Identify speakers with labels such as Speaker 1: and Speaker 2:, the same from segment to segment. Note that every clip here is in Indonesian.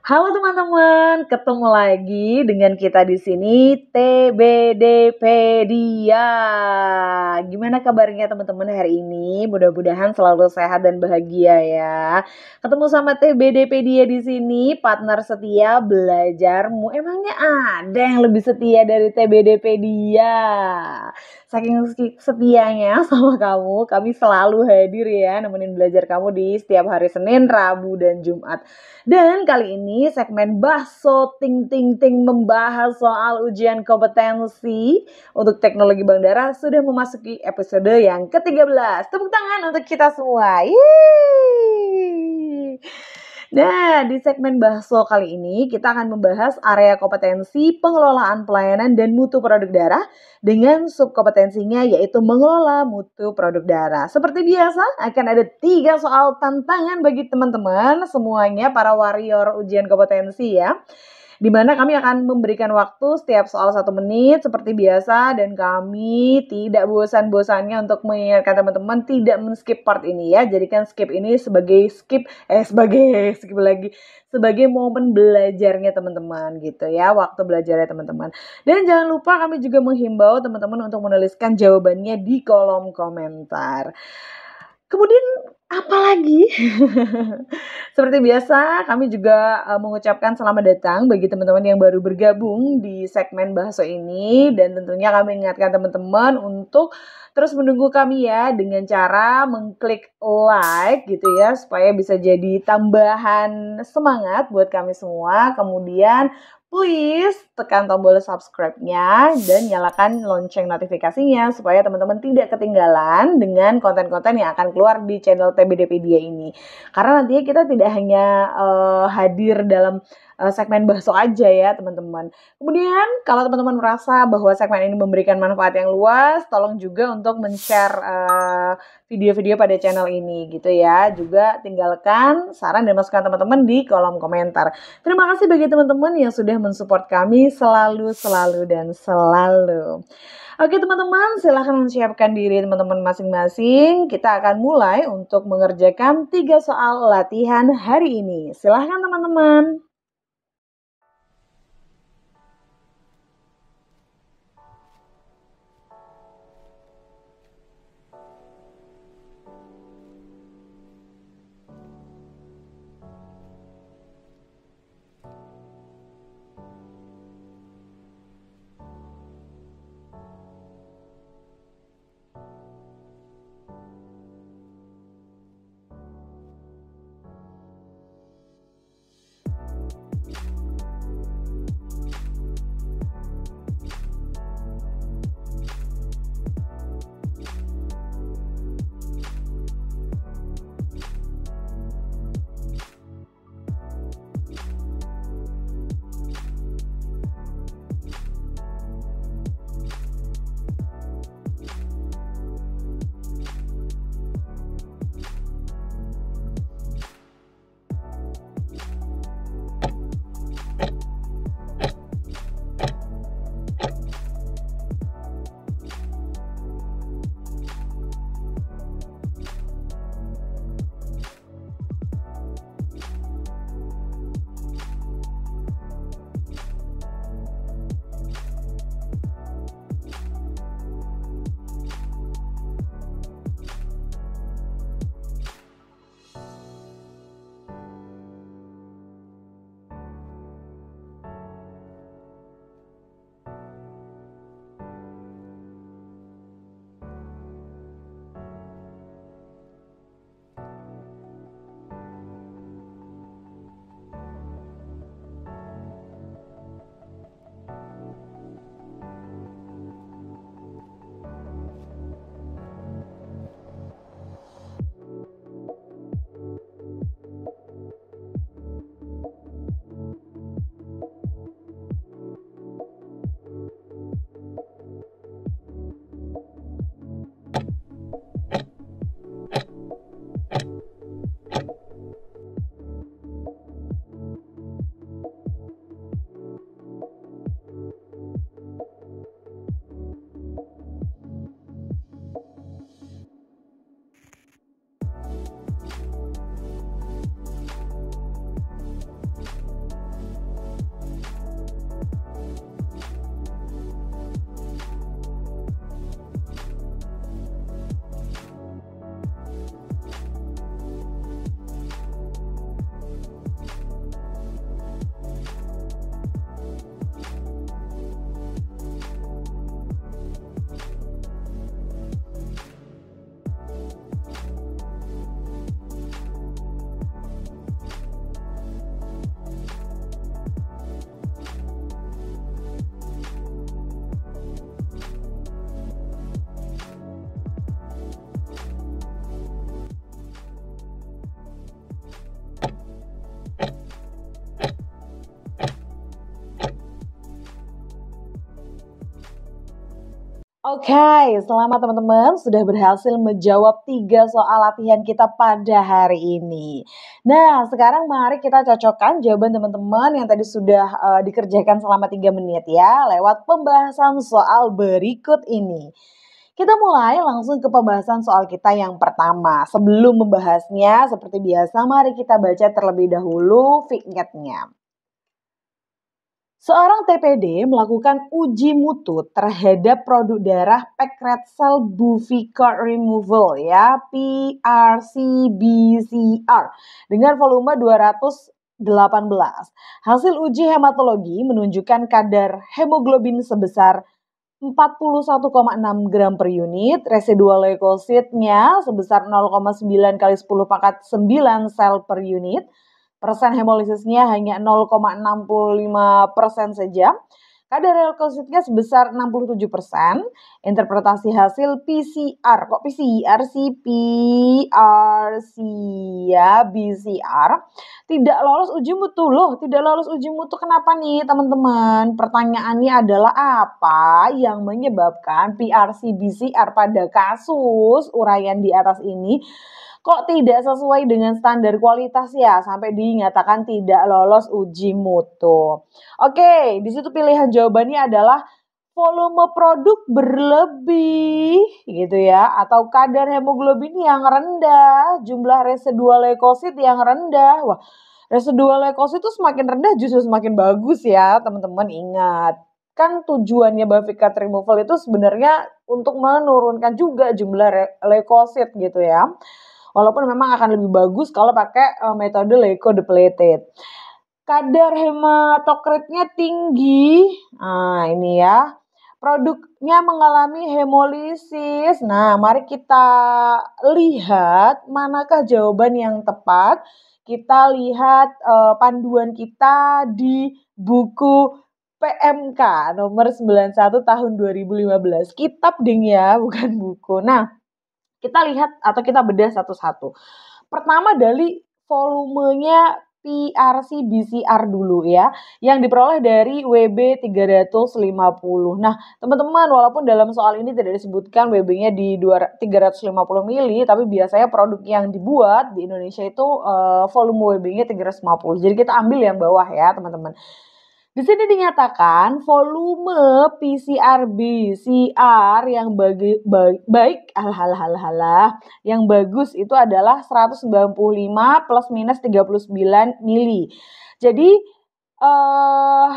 Speaker 1: Halo teman-teman, ketemu lagi dengan kita di sini TBDpedia. Gimana kabarnya teman-teman hari ini? Mudah-mudahan selalu sehat dan bahagia ya. Ketemu sama TBDpedia di sini, partner setia belajarmu. Emangnya ada yang lebih setia dari TBDpedia? Saking setianya sama kamu, kami selalu hadir ya nemenin belajar kamu di setiap hari Senin, Rabu, dan Jumat. Dan kali ini segmen Bahso Ting Ting Ting membahas soal ujian kompetensi untuk teknologi bandara sudah memasuki episode yang ke-13. Tepuk tangan untuk kita semua. Yeay! Nah, di segmen Bahso kali ini kita akan membahas area kompetensi pengelolaan pelayanan dan mutu produk darah dengan subkompetensinya yaitu mengelola mutu produk darah. Seperti biasa akan ada 3 soal tantangan bagi teman-teman semuanya para warrior ujian kompetensi ya. Di mana kami akan memberikan waktu setiap soal 1 menit seperti biasa dan kami tidak bosan-bosannya untuk mengingatkan teman-teman tidak men-skip part ini ya. Jadikan skip ini sebagai sebagai momen belajarnya teman-teman gitu ya, waktu belajarnya teman-teman. Dan jangan lupa kami juga menghimbau teman-teman untuk menuliskan jawabannya di kolom komentar. Kemudian apalagi? Seperti biasa kami juga mengucapkan selamat datang bagi teman-teman yang baru bergabung di segmen Bahso ini dan tentunya kami ingatkan teman-teman untuk terus menunggu kami ya dengan cara mengklik like gitu ya supaya bisa jadi tambahan semangat buat kami semua. Kemudian please tekan tombol subscribe-nya dan nyalakan lonceng notifikasinya supaya teman-teman tidak ketinggalan dengan konten-konten yang akan keluar di channel TBDpedia ini. Karena nantinya kita tidak hanya hadir dalam segmen Bahso aja ya teman-teman. Kemudian kalau teman-teman merasa bahwa segmen ini memberikan manfaat yang luas, tolong juga untuk men-share video-video pada channel ini gitu ya. Juga tinggalkan saran dan masukan teman-teman di kolom komentar. Terima kasih bagi teman-teman yang sudah mensupport kami selalu dan selalu. Oke teman-teman, silahkan menyiapkan diri teman-teman masing-masing. Kita akan mulai untuk mengerjakan 3 soal latihan hari ini. Silahkan teman-teman. Oke, selamat teman-teman sudah berhasil menjawab 3 soal latihan kita pada hari ini. Nah, sekarang mari kita cocokkan jawaban teman-teman yang tadi sudah, dikerjakan selama 3 menit ya, lewat pembahasan soal berikut ini. Kita mulai langsung ke pembahasan soal kita yang pertama. Sebelum membahasnya, seperti biasa mari kita baca terlebih dahulu vignette-nya. Seorang TPD melakukan uji mutu terhadap produk darah pack red cell Buficort removal ya, PRCBCR dengan volume 218. Hasil uji hematologi menunjukkan kadar hemoglobin sebesar 41,6 gram per unit, residual leukositnya sebesar 0,9 kali 10 pangkat 9 sel per unit, persen hemolisisnya hanya 0,65% saja, kadar leukositnya sebesar 67%, interpretasi hasil PCR, kok PCR sih? PRC ya, BCR, tidak lolos uji mutu. Loh, tidak lolos uji mutu kenapa nih teman-teman? Pertanyaannya adalah apa yang menyebabkan PRC-BCR pada kasus uraian di atas ini kok tidak sesuai dengan standar kualitas ya sampai dinyatakan tidak lolos uji mutu. Oke, di situ pilihan jawabannya adalah volume produk berlebih gitu ya, atau kadar hemoglobin yang rendah, jumlah residual leukosit yang rendah. Wah, residual leukosit itu semakin rendah justru semakin bagus ya teman-teman, ingat. Kan tujuannya Bavicat removal itu sebenarnya untuk menurunkan juga jumlah leukosit gitu ya. Walaupun memang akan lebih bagus kalau pakai metode leukodepleted. Kadar hematokritnya tinggi. Nah, ini ya. Produknya mengalami hemolisis. Nah, mari kita lihat manakah jawaban yang tepat. Kita lihat panduan kita di buku PMK nomor 91 tahun 2015. Kitab ding ya, bukan buku. Nah, kita lihat atau kita bedah satu-satu. Pertama dari volumenya PRC-BCR dulu ya, yang diperoleh dari WB 350. Nah, teman-teman, walaupun dalam soal ini tidak disebutkan WB-nya di 350 mili, tapi biasanya produk yang dibuat di Indonesia itu volume WB-nya 350. Jadi kita ambil yang bawah ya, teman-teman. Di sini dinyatakan volume PCR-BCR yang baik yang bagus itu adalah 195 plus minus 39 mili. Jadi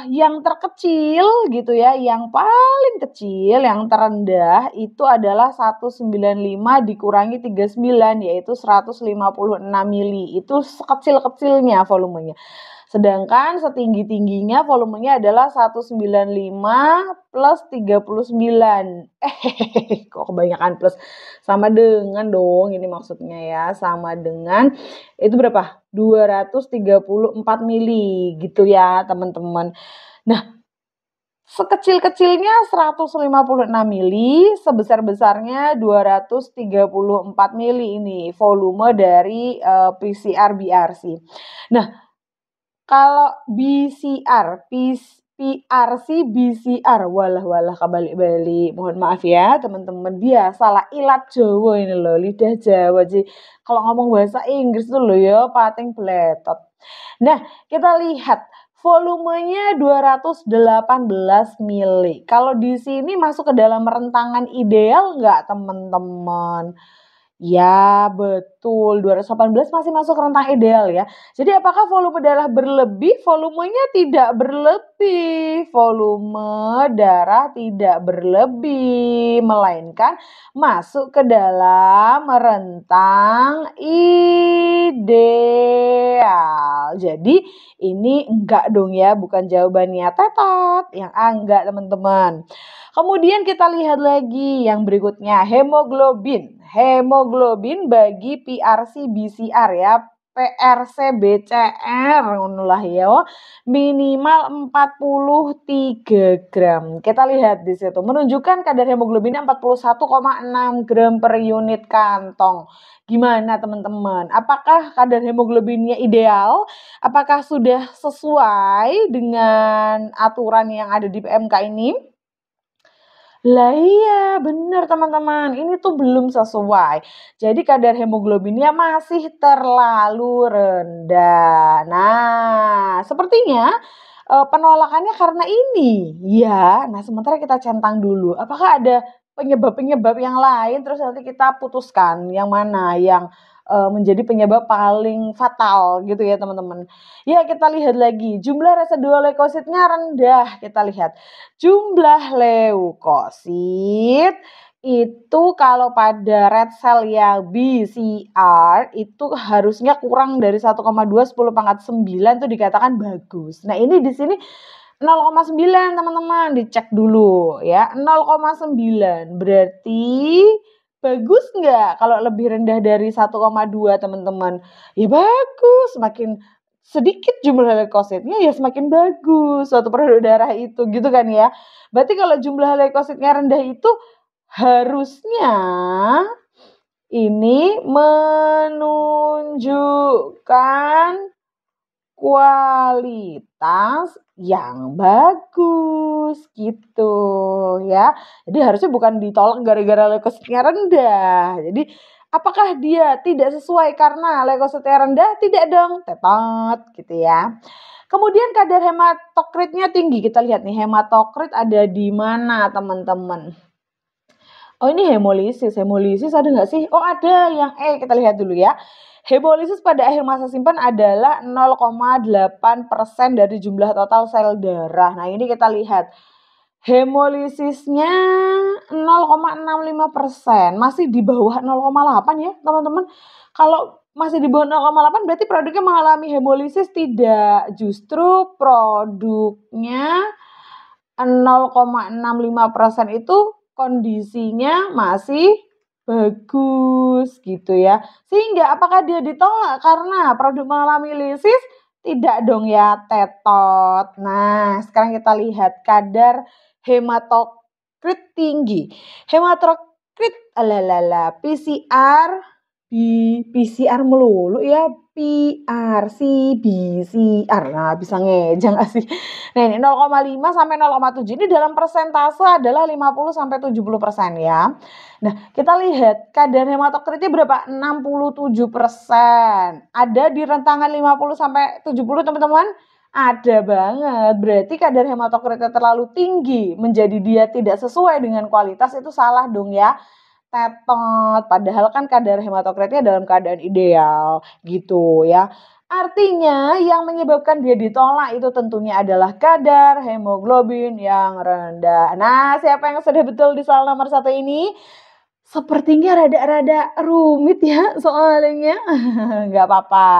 Speaker 1: yang terkecil gitu ya, yang paling kecil, yang terendah itu adalah 195 dikurangi 39 yaitu 156 mili. Itu sekecil-kecilnya volumenya. Sedangkan setinggi-tingginya volumenya adalah 195 plus 39. Kok kebanyakan plus? Sama dengan dong ini maksudnya ya. Sama dengan itu berapa? 234 mili gitu ya teman-teman. Nah, sekecil-kecilnya 156 mili, sebesar-besarnya 234 mili ini volume dari PCR BRC. Nah, kalau BCR, PRC, BCR, walah kebalik-balik. Mohon maaf ya teman-teman, biasalah ilat Jawa ini loh, lidah Jawa sih. Kalau ngomong bahasa Inggris tuh loh ya, pating beletot. Nah, kita lihat volumenya 218 mili. Kalau di sini masuk ke dalam rentangan ideal nggak teman-teman? Ya, betul. 218 masih masuk rentang ideal ya. Jadi apakah volume darah berlebih? Volumenya tidak berlebih. Volume darah tidak berlebih, melainkan masuk ke dalam rentang ideal. Jadi ini enggak dong ya, bukan jawabannya tetot. Yang enggak teman-teman. Kemudian kita lihat lagi yang berikutnya, hemoglobin. Hemoglobin bagi PRC-BCR ya, PRC-BCR lah ya, minimal 43 gram. Kita lihat di situ, menunjukkan kadar hemoglobinnya 41,6 gram per unit kantong. Gimana teman-teman? Apakah kadar hemoglobinnya ideal? Apakah sudah sesuai dengan aturan yang ada di PMK ini? Lah iya, bener teman-teman, ini tuh belum sesuai. Jadi kadar hemoglobinnya masih terlalu rendah. Nah, sepertinya, penolakannya karena ini, ya. Nah, sementara kita centang dulu, apakah ada penyebab-penyebab yang lain, terus nanti kita putuskan yang mana yang, menjadi penyebab paling fatal gitu ya teman-teman. Ya kita lihat lagi, jumlah residual leukositnya rendah, kita lihat. Jumlah leukosit itu kalau pada red cell yang BCR itu harusnya kurang dari 1,2 10⁻9 itu dikatakan bagus. Nah, ini di sini 0,9 teman-teman, dicek dulu ya. 0,9 berarti bagus nggak kalau lebih rendah dari 1,2 teman-teman? Ya bagus, semakin sedikit jumlah leukositnya ya semakin bagus suatu produk darah itu gitu kan ya. Berarti kalau jumlah leukositnya rendah itu harusnya ini menunjukkan kualitas yang bagus gitu ya. Jadi harusnya bukan ditolak gara-gara leukositnya rendah. Jadi apakah dia tidak sesuai karena leukositnya rendah? Tidak dong, tetot gitu ya. Kemudian kadar hematokritnya tinggi. Kita lihat nih hematokrit ada di mana teman-teman? Oh ini hemolisis. Hemolisis ada nggak sih? Oh ada yang kita lihat dulu ya. Hemolisis pada akhir masa simpan adalah 0,8% dari jumlah total sel darah. Nah ini kita lihat. Hemolisisnya 0,65%. Masih di bawah 0,8 ya teman-teman. Kalau masih di bawah 0,8 berarti produknya mengalami hemolisis tidak. Justru produknya 0,65% itu kondisinya masih bagus gitu ya. Sehingga apakah dia ditolak karena produk mengalami lisis? Tidak dong ya, tetot. Nah, sekarang kita lihat kadar hematokrit tinggi. Hematokrit alalala PCR PCR melulu ya, PRC, BCR. Nah, bisa ngejang nggak sih? Nah, ini 0,5 sampai 0,7 ini dalam persentase adalah 50 sampai 70% ya. Nah, kita lihat kadar hematokritnya berapa? 67%. Ada di rentangan 50 sampai 70 teman-teman? Ada banget. Berarti kadar hematokritnya terlalu tinggi, menjadi dia tidak sesuai dengan kualitas itu salah dong ya. Tetot, padahal kan kadar hematokritnya dalam keadaan ideal gitu ya. Artinya yang menyebabkan dia ditolak itu tentunya adalah kadar hemoglobin yang rendah. Nah, siapa yang sudah betul di soal nomor 1 ini? Sepertinya rada-rada rumit ya soalnya. Nggak apa-apa.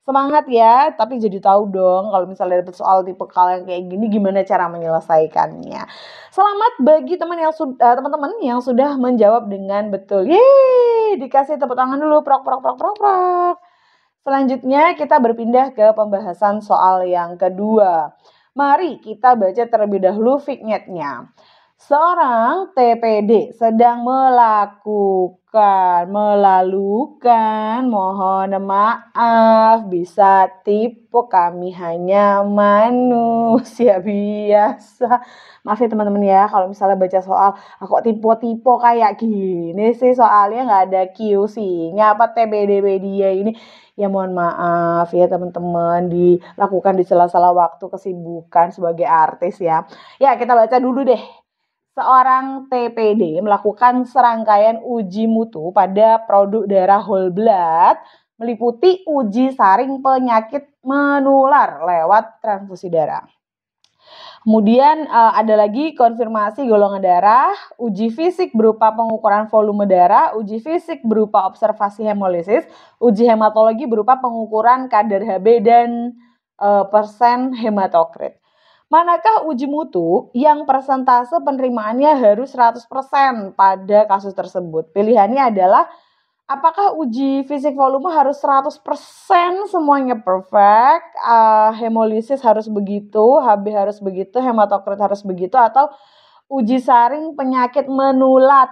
Speaker 1: Semangat ya, tapi jadi tahu dong kalau misalnya dapet soal tipe kalian kayak gini gimana cara menyelesaikannya. Selamat bagi teman-teman yang sudah menjawab dengan betul. Yeay, dikasih tepuk tangan dulu. Prok prok prok prok prok. Selanjutnya kita berpindah ke pembahasan soal yang kedua. Mari kita baca terlebih dahulu vignette-nya. Seorang TPD sedang melalukan, mohon maaf, bisa tipu, kami hanya manusia biasa. Maaf ya teman-teman ya, kalau misalnya baca soal, kok tipe-tipe kayak gini sih, soalnya nggak ada QC-nya, apa TPD dia ini. Ya mohon maaf ya teman-teman, dilakukan di sela-sela waktu kesibukan sebagai artis ya. Ya kita baca dulu deh. Seorang TPD melakukan serangkaian uji mutu pada produk darah whole blood meliputi uji saring penyakit menular lewat transfusi darah. Kemudian ada lagi konfirmasi golongan darah, uji fisik berupa pengukuran volume darah, uji fisik berupa observasi hemolisis, uji hematologi berupa pengukuran kadar Hb dan persen hematokrit. Manakah uji mutu yang persentase penerimaannya harus 100% pada kasus tersebut? Pilihannya adalah apakah uji fisik volume harus 100% semuanya perfect, hemolisis harus begitu, Hb harus begitu, hematokrit harus begitu, atau uji saring penyakit menular.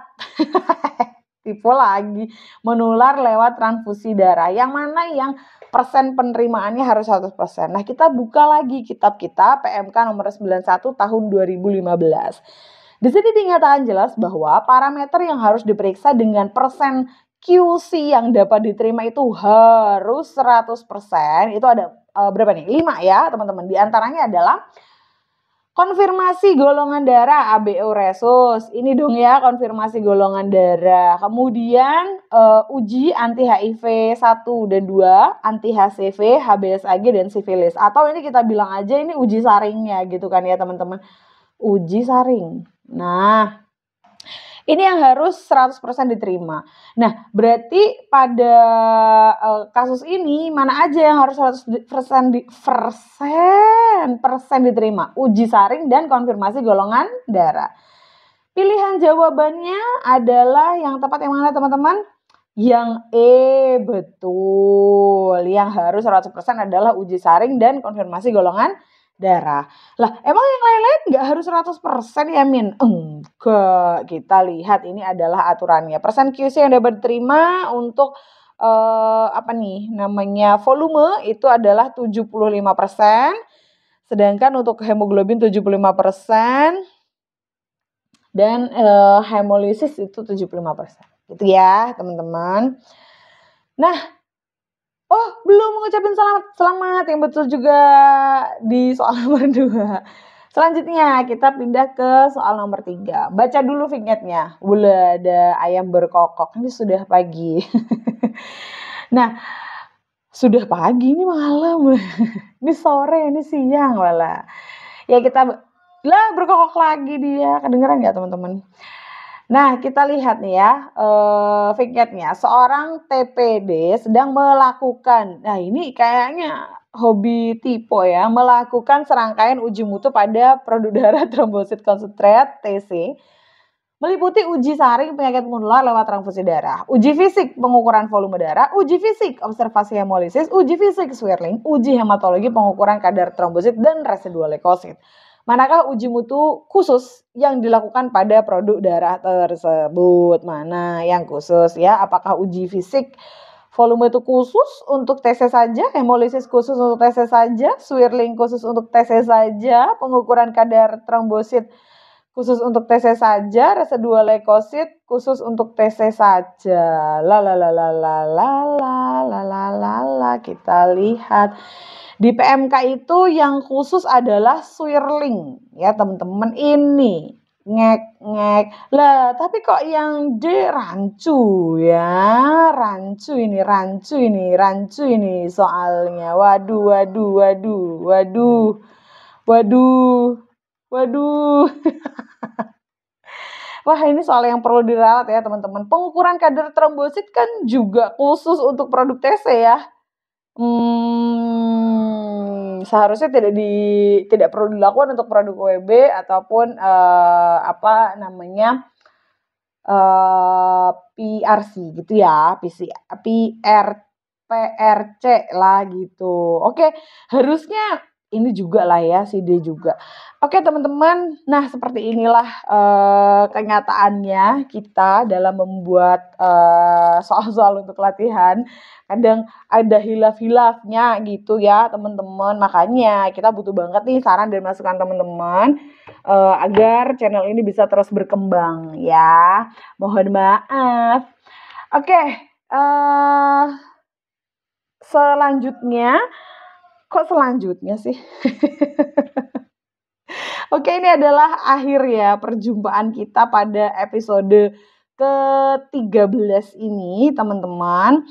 Speaker 1: Tipe lagi, menular lewat transfusi darah. Yang mana yang persen penerimaannya harus 100%. Nah, kita buka lagi kitab kita PMK nomor 91 tahun 2015. Di sini dinyatakan jelas bahwa parameter yang harus diperiksa dengan persen QC yang dapat diterima itu harus 100%. Itu ada berapa nih? 5 ya teman-teman. Di antaranya adalah konfirmasi golongan darah ABO resus. Ini dong ya konfirmasi golongan darah. Kemudian uji anti HIV 1 dan 2, anti HCV, HBsAg dan sifilis. Atau ini kita bilang aja ini uji saringnya gitu kan ya teman-teman. Uji saring. Nah, ini yang harus 100% diterima. Nah, berarti pada kasus ini mana aja yang harus 100% diterima? Uji saring dan konfirmasi golongan darah. Pilihan jawabannya adalah yang tepat yang mana teman-teman? Yang betul. Yang harus 100% adalah uji saring dan konfirmasi golongan darah. Lah, emang yang lain-lain nggak harus 100% ya, Min? Enggak. Kita lihat ini adalah aturannya. Persen QC yang dapat diterima untuk apa nih namanya volume itu adalah 75%. Sedangkan untuk hemoglobin 75% dan hemolisis itu 75%. Gitu ya, teman-teman. Nah, belum mengucapin selamat yang betul juga di soal nomor 2. Selanjutnya kita pindah ke soal nomor 3. Baca dulu vignetnya. Ada ayam berkokok. Ini sudah pagi. Nah, sudah pagi ini malam. Ini sore, ini siang malah. Ya kita berkokok lagi dia. Kedengeran nggak teman-teman? Nah, kita lihat nih ya, vignetnya. Seorang TPD sedang melakukan, nah ini kayaknya hobi tipe ya, melakukan serangkaian uji mutu pada produk darah trombosit konsentrat TC, meliputi uji saring penyakit menular lewat transfusi darah, uji fisik pengukuran volume darah, uji fisik observasi hemolisis, uji fisik swirling, uji hematologi pengukuran kadar trombosit dan residual leukosit. Manakah uji mutu khusus yang dilakukan pada produk darah tersebut? Mana yang khusus ya? Apakah uji fisik volume itu khusus untuk TC saja, hemolisis khusus untuk TC saja, swirling khusus untuk TC saja, pengukuran kadar trombosit khusus untuk TC saja, residual leukosit khusus untuk TC saja. Kita lihat. Di PMK itu yang khusus adalah swirling ya teman-teman ini ngek. Lah tapi kok yang D rancu ya, rancu ini soalnya. Waduh. Wah ini soal yang perlu diralat ya teman-teman. Pengukuran kadar trombosit kan juga khusus untuk produk TC ya. Seharusnya tidak perlu dilakukan untuk produk OEB ataupun PRC gitu ya, PRC lah gitu. Oke, harusnya ini juga lah ya, si D juga. Oke teman-teman, nah seperti inilah kenyataannya kita dalam membuat soal-soal untuk latihan. Kadang ada hilaf-hilafnya gitu ya teman-teman. Makanya kita butuh banget nih saran dan masukan teman-teman agar channel ini bisa terus berkembang ya. Mohon maaf. Oke, selanjutnya kok selanjutnya sih? Oke, ini adalah akhir ya perjumpaan kita pada episode ke-13 ini, teman-teman.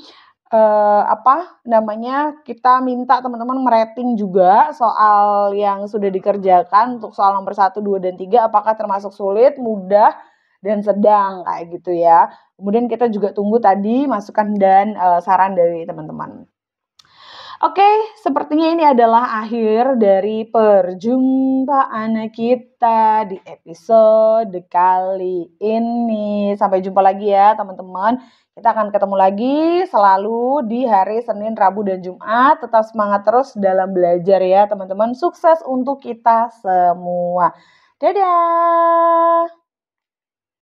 Speaker 1: Kita minta teman-teman merating juga soal yang sudah dikerjakan untuk soal nomor 1, 2, dan 3 apakah termasuk sulit, mudah, dan sedang kayak gitu ya. Kemudian kita juga tunggu tadi masukan dan saran dari teman-teman. Oke, sepertinya ini adalah akhir dari perjumpaan kita di episode kali ini. Sampai jumpa lagi ya teman-teman. Kita akan ketemu lagi selalu di hari Senin, Rabu, dan Jumat. Tetap semangat terus dalam belajar ya teman-teman. Sukses untuk kita semua. Dadah!